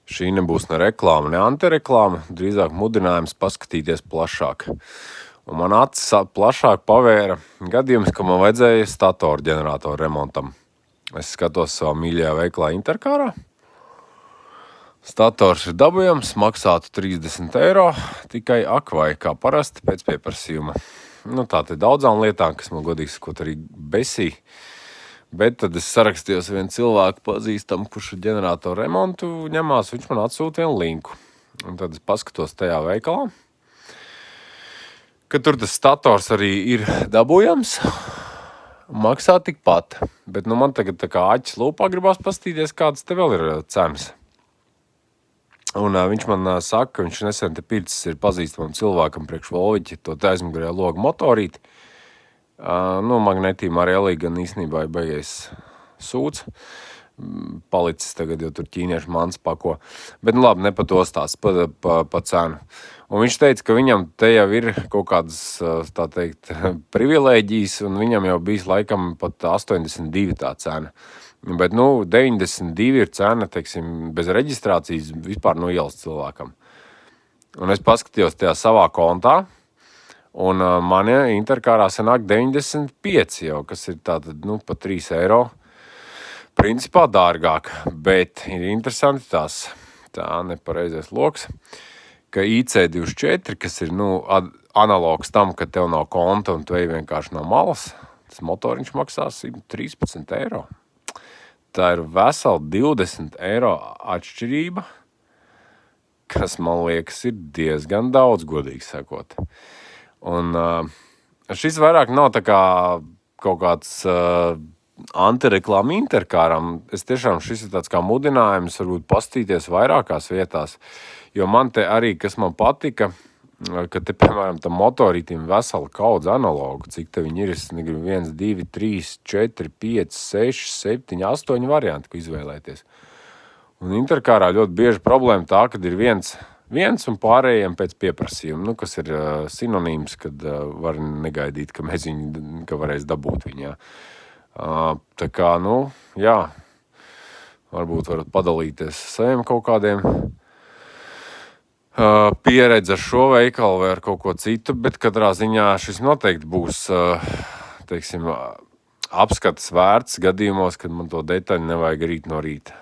Šī nebūs ne reklāma, ne antireklāma, drīzāk mudinājums paskatīties plašāk. Un man acis plašāk pavēra gadījums, ka man vajadzēja statoru ģeneratoru remontam. Es skatos savā mīļajā veiklā Interkārā. Stators ir dabujams, maksātu 30 eiro, tikai akvai, kā parasti pēc pieprasījuma. Tā te daudzām lietām, kas man godīgi sakot arī besī. Bet tad es sarakstījos vienu cilvēku pazīstam, kurš ģeneratoru remontu ņemās, viņš man atsūta vienu linku. Un tad es paskatos tajā veikalā, ka tur tas stators arī ir dabujams, maksā tikpat. Bet man tagad tā kā aķis lūpā gribās pastīties, kādas te vēl ir cenas. Un viņš man saka, ka viņš nesen te pircis ir pazīstamam cilvēkam priekš Volviķi, to aizmugurējā loga motorīti. Magnetīm ar Elī gan īstenībā ir beigies sūds. Palicis tagad, jo tur ķīniešu mans pako. Bet labi, ne pa to stāst, pa cenu. Un viņš teica, ka viņam te jau ir kaut kādas, tā teikt, privilēģijas, un viņam jau bijis laikam pat 82 tā cena. Bet 92 ir cena, teiksim, bez reģistrācijas vispār no ielas cilvēkam. Un es paskatījos tajā savā kontā, un man Interkārā sanāk 95 jau, kas ir tātad, pa 3 eiro. Principā dārgāk, bet ir interesanti tā nepareizais loks, ka IC24, kas ir, analogs tam, ka tev nav konta un tu ej vienkārši no malas, tas motoriņš maksā 113 eiro. Tā ir vesela 20 eiro atšķirība, kas, man liekas, ir diezgan daudz, godīgi sakot. Un šis vairāk nav tā kā kaut kāds antireklāma Interkāram. Šis ir tāds kā mudinājums varbūt pastīties vairākās vietās, jo man te arī, kas man patika, ka te, piemēram, tam motorītim vesela kaudze analogu, cik te viņi ir, es negribu 1, 2, 3, 4, 5, 6, 7, 8 varianti, ko izvēlēties. Un Interkārā ļoti bieži problēma tā, kad ir viens un pārējiem pēc pieprasījuma, kas ir sinonīms, kad var negaidīt, ka varēs dabūt viņā. Tā kā, jā, varbūt varat padalīties saviem kaut kādiem pieredzi ar šo veikalu vai ar kaut ko citu, bet katrā ziņā šis noteikti būs, teiksim, apskates vērts gadījumos, kad man to detaļu nevajag rīt no rīta.